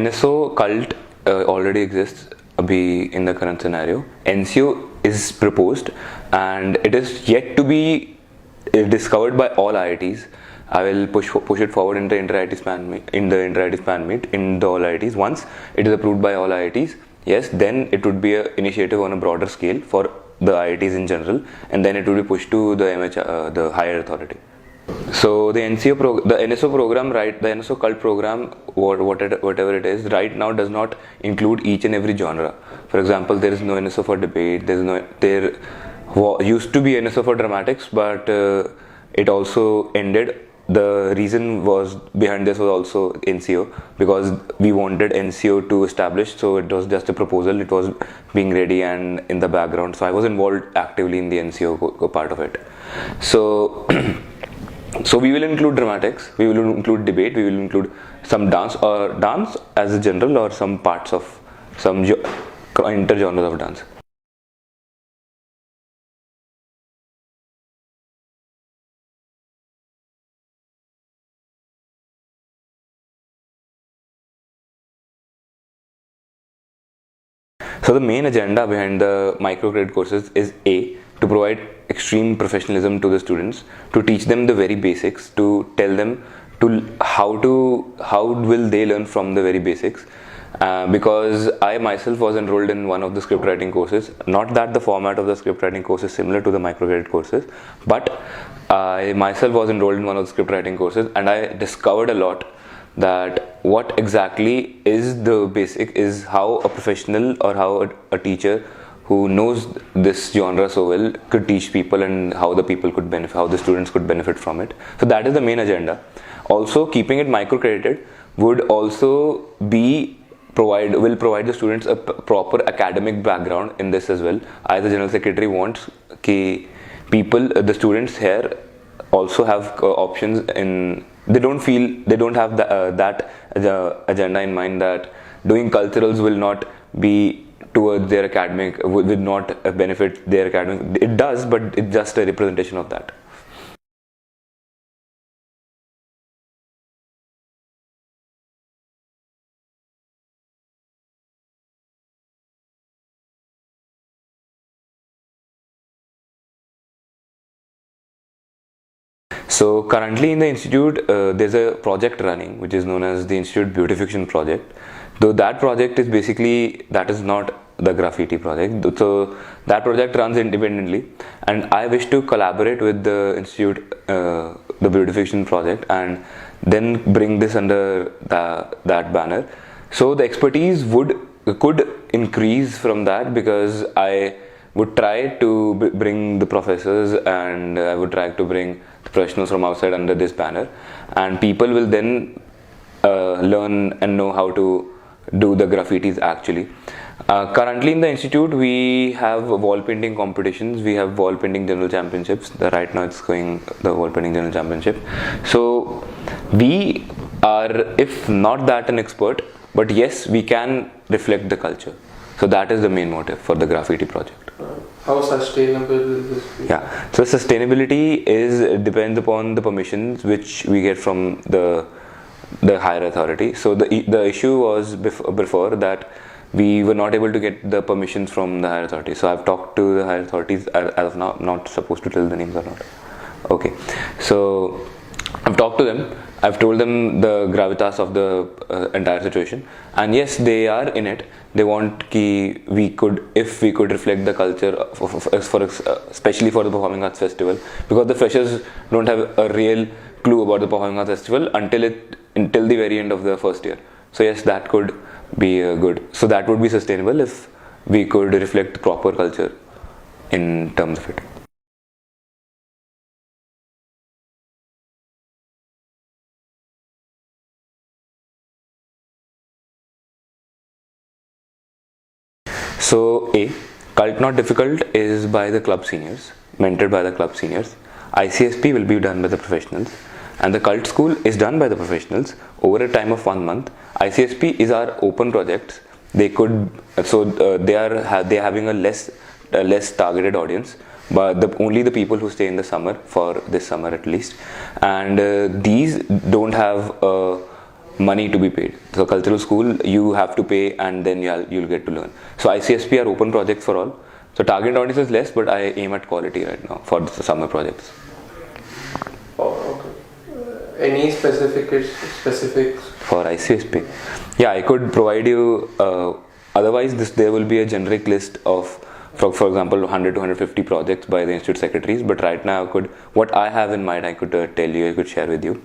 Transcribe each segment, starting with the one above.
NSO cult already exists in the current scenario. NCO is proposed and it is yet to be discovered by all IITs. I will push it forward in the inter-IIT span meet, in the all IITs. Once it is approved by all IITs, yes, then it would be an initiative on a broader scale for the IITs in general, and then it will be pushed to the the higher authority. So the NSO program, right? The NSO cult program, whatever it is, right now does not include each and every genre. For example, there is no NSO for debate. There used to be NSO for dramatics, but it also ended. The reason behind this was also NCO, because we wanted NCO to establish, so it was just a proposal. It was being ready and in the background. So I was involved actively in the NCO part of it. So so we will include dramatics, we will include debate, we will include some dance as a general, or some parts of some inter-genres of dance. So the main agenda behind the microcredit courses is to provide extreme professionalism to the students, to teach them the very basics, to tell them how will they learn from the very basics. Because I myself was enrolled in one of the script writing courses. Not that the format of the script writing course is similar to the microcredit courses, but I myself was enrolled in one of the script writing courses, and I discovered a lot that what exactly is the basic is how a professional or how a teacher who knows this genre so well could teach people, and how the people could benefit, how the students could benefit from it. So that is the main agenda. Also, keeping it microcredited would also will provide the students a proper academic background in this as well. I, the General Secretary, wants the students here also have options in. They don't have that agenda in mind that doing culturals will not be towards their academic, will not benefit their academic. It does, but it's just a representation of that. So currently in the institute, there's a project running which is known as the Institute Beautification Project. Though that project is that is not the graffiti project. So that project runs independently, and I wish to collaborate with the institute, the Beautification Project, and then bring this under that banner. So the expertise could increase from that, because I would try to bring the professors, and I would try to bring the professionals from outside under this banner, and people will then learn and know how to do the graffitis actually. Currently in the institute we have wall painting competitions, we have wall painting general championships. Right now it's going the wall painting general championship. So we are, if not that an expert, but yes, we can reflect the culture. So that is the main motive for the graffiti project. How sustainable is this? Yeah, so sustainability depends upon the permissions which we get from the higher authority. So the issue was before that we were not able to get the permissions from the higher authority. So I've talked to the higher authorities. As of now, I'm not supposed to tell the names or not. Okay, so I've talked to them. I've told them the gravitas of the entire situation, and yes, they are in it. They want if we could reflect the culture especially for the Performing Arts Festival, because the freshers don't have a real clue about the Performing Arts Festival until the very end of the first year. So yes, that could be good. So that would be sustainable if we could reflect proper culture in terms of it. So cult not difficult is by the club seniors, mentored by the club seniors. ICSP will be done by the professionals, and the cult school is done by the professionals over a time of 1 month. ICSP is our open projects. They are having a less targeted audience, but only the people who stay in the summer, for this summer at least, and these don't have money to be paid. So cultural school, you have to pay and then you'll get to learn. So ICSP are open projects for all. So target audience is less, but I aim at quality right now for the summer projects. Oh, okay. Any specifics For ICSP? Yeah, I could provide you, otherwise there will be a generic list of, for example, 100 to 150 projects by the institute secretaries, but right now what I have in mind, I could tell you, I could share with you.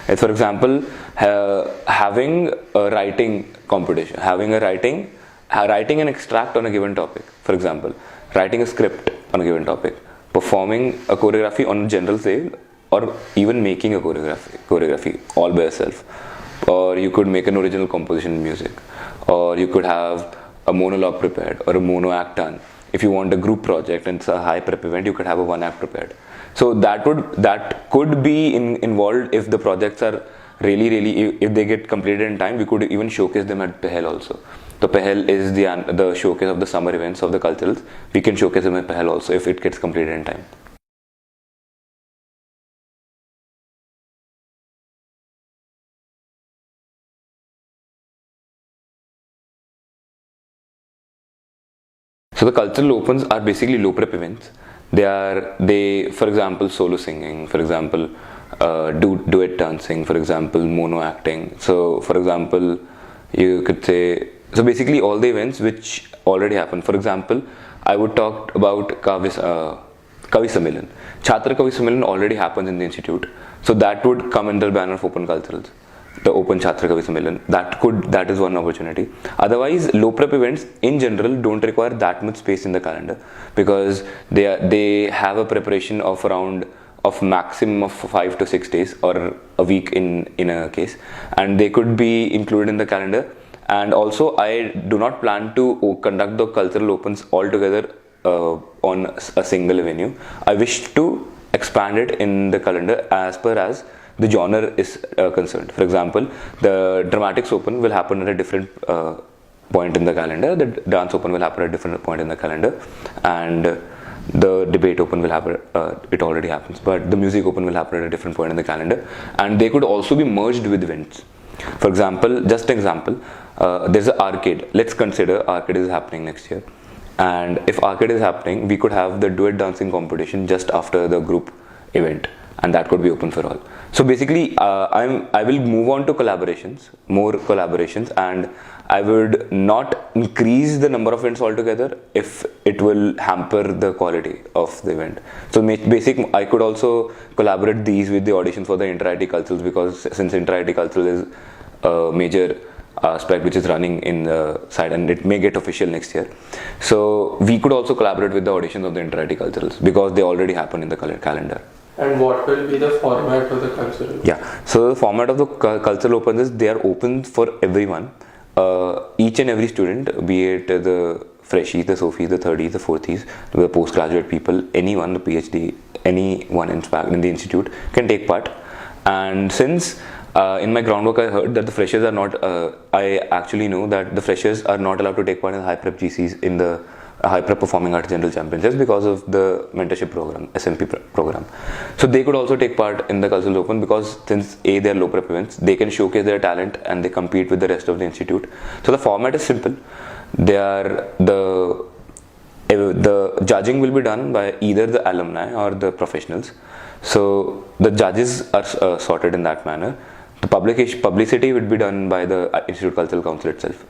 It's, for example, having a writing competition, writing an extract on a given topic, for example, writing a script on a given topic, performing a choreography on a general scale, or even making a choreography all by yourself. Or you could make an original composition in music, or you could have a monologue prepared or a mono act done. If you want a group project and it's a high prep event, you could have a one act prepared. So that could be involved if the projects are really, if they get completed in time. We could even showcase them at Pehel also. The Pehel is the showcase of the summer events of the culturals. We can showcase them at Pehel also if it gets completed in time. So the cultural opens are basically low prep events. They for example, solo singing, for example, duet dancing, for example, mono acting. So for example, you could say, so basically all the events which already happen. For example, I would talk about Kavi Sammelan. Chhatra Kavi Sammelan already happens in the institute. So that would come under the banner of open culturals. The open Chhatra Kavi Sammelan. That is one opportunity. Otherwise, low prep events in general don't require that much space in the calendar, because they have a preparation of maximum of 5 to 6 days or a week in a case, and they could be included in the calendar. And also, I do not plan to conduct the cultural opens altogether on a single venue. I wish to expand it in the calendar as per as the genre is concerned. For example, the dramatics open will happen at a different point in the calendar, the dance open will happen at a different point in the calendar, and the debate open will happen, it already happens, but the music open will happen at a different point in the calendar, and they could also be merged with events. For example, just an example, there's an arcade. Let's consider arcade is happening next year, and if arcade is happening, we could have the duet dancing competition just after the group event, and that could be open for all. So basically, I will move on to more collaborations, and I would not increase the number of events altogether if it will hamper the quality of the event. So I could also collaborate these with the auditions for the inter-IT culturals, because since inter-IT cultural is a major aspect which is running in the side, and it may get official next year. So we could also collaborate with the auditions of the inter-IT culturals, because they already happen in the calendar. And what will be the format of the cultural? Yeah, so the format of the cultural opens is they are open for everyone, each and every student, be it the freshies, the sophies, the thirdies, the fourthies, the postgraduate people, anyone, the PhD, anyone in fact in the institute can take part. And since in my groundwork I heard that the freshers are not, I actually know that the freshers are not allowed to take part in the high prep GCs in the high prep performing arts general championships because of the mentorship program, SMP program. So they could also take part in the cultural open, because since they are low prep events, they can showcase their talent and they compete with the rest of the institute. So the format is simple. The judging will be done by either the alumni or the professionals. So the judges are sorted in that manner. The publicity would be done by the Institute Cultural Council itself.